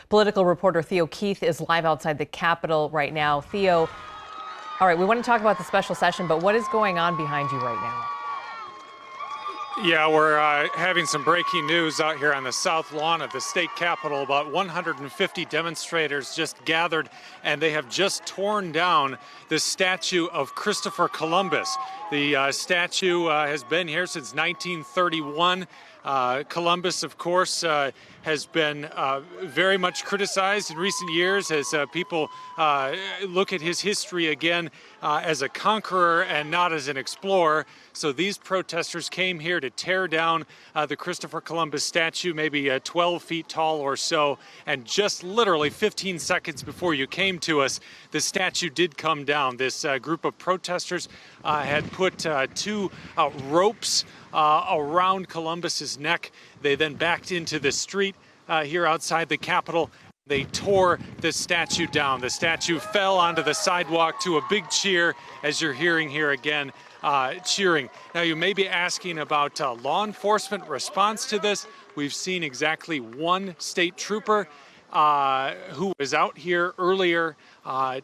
Political reporter Theo Keith is live outside the Capitol right now. Theo, all right, we want to talk about the special session, but what is going on behind you right now? Yeah, we're having some breaking news out here on the south lawn of the state capitol. About 150 demonstrators just gathered, and they have just torn down the statue of Christopher Columbus. The statue has been here since 1931. Columbus, of course, has been very much criticized in recent years as people look at his history again as a conqueror and not as an explorer. So these protesters came here to tear down the Christopher Columbus statue, maybe 12 feet tall or so, and just literally 15 seconds before you came to us, the statue did come down. This group of protesters had put two ropes around Columbus's neck. They then backed into the street here outside the Capitol. They tore the statue down. The statue fell onto the sidewalk to a big cheer, as you're hearing here again, cheering. Now, you may be asking about law enforcement response to this. We've seen exactly one state trooper who was out here earlier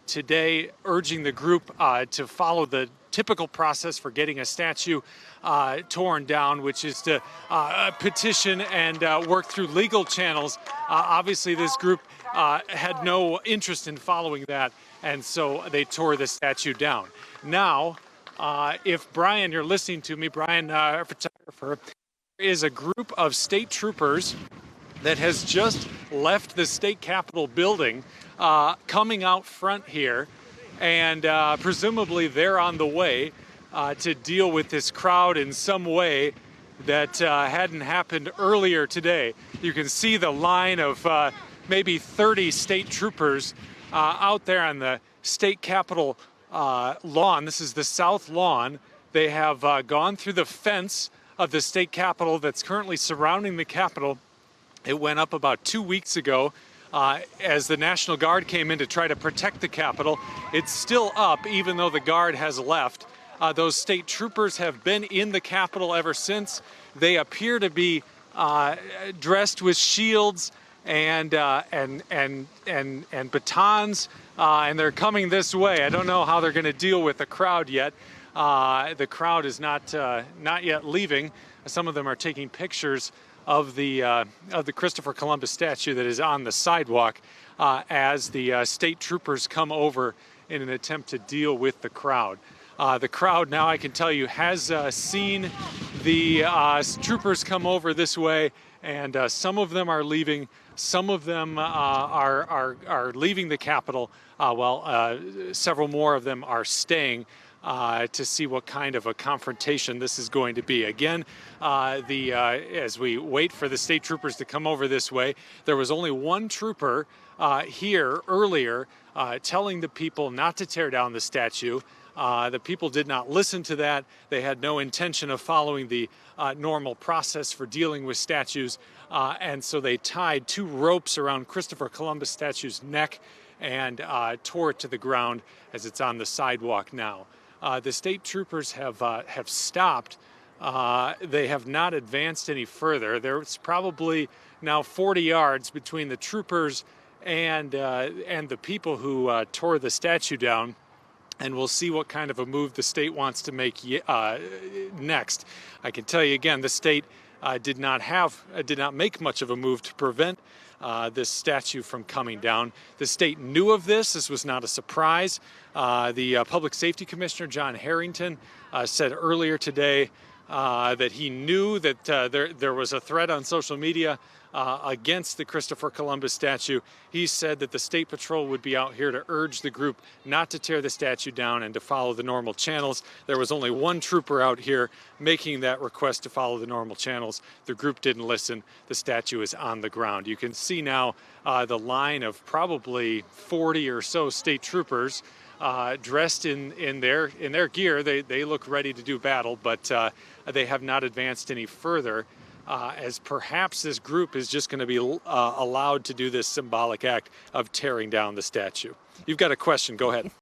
today urging the group to follow the typical process for getting a statue torn down, which is to petition and work through legal channels. Obviously, this group had no interest in following that, and so they tore the statue down. Now, if Brian, you're listening to me, Brian, photographer, is a group of state troopers that has just left the state capitol building, coming out front here, and presumably they're on the way to deal with this crowd in some way that hadn't happened earlier today. You can see the line of maybe 30 state troopers out there on the state capitol lawn. This is the south lawn. They have gone through the fence of the state capitol that's currently surrounding the Capitol. It went up about 2 weeks ago as the National Guard came in to try to protect the Capitol. It's still up, even though the Guard has left. Those state troopers have been in the Capitol ever since. They appear to be dressed with shields and batons, and they're coming this way. I don't know how they're going to deal with the crowd yet. The crowd is not yet leaving. Some of them are taking pictures of the Christopher Columbus statue that is on the sidewalk as the state troopers come over in an attempt to deal with the crowd. The crowd now, I can tell you, has seen the troopers come over this way, and some of them are leaving. Some of them are leaving the Capitol, while several more of them are staying to see what kind of a confrontation this is going to be. Again, as we wait for the state troopers to come over this way, there was only one trooper here earlier telling the people not to tear down the statue. The people did not listen to that. They had no intention of following the normal process for dealing with statues, and so they tied two ropes around Christopher Columbus statue's neck and tore it to the ground as it's on the sidewalk now. The state troopers have stopped. They have not advanced any further. There's probably now 40 yards between the troopers and the people who tore the statue down. And we'll see what kind of a move the state wants to make next. I can tell you again, the state did not make much of a move to prevent this statue from coming down. The state knew of this. This was not a surprise. The Public Safety Commissioner, John Harrington, said earlier today that he knew that there was a threat on social media against the Christopher Columbus statue. He said that the State Patrol would be out here to urge the group not to tear the statue down and to follow the normal channels. There was only one trooper out here making that request to follow the normal channels. The group didn't listen. The statue is on the ground. You can see now the line of probably 40 or so state troopers dressed in their gear. They look ready to do battle, but they have not advanced any further, as perhaps this group is just going to be allowed to do this symbolic act of tearing down the statue. You've got a question. Go ahead.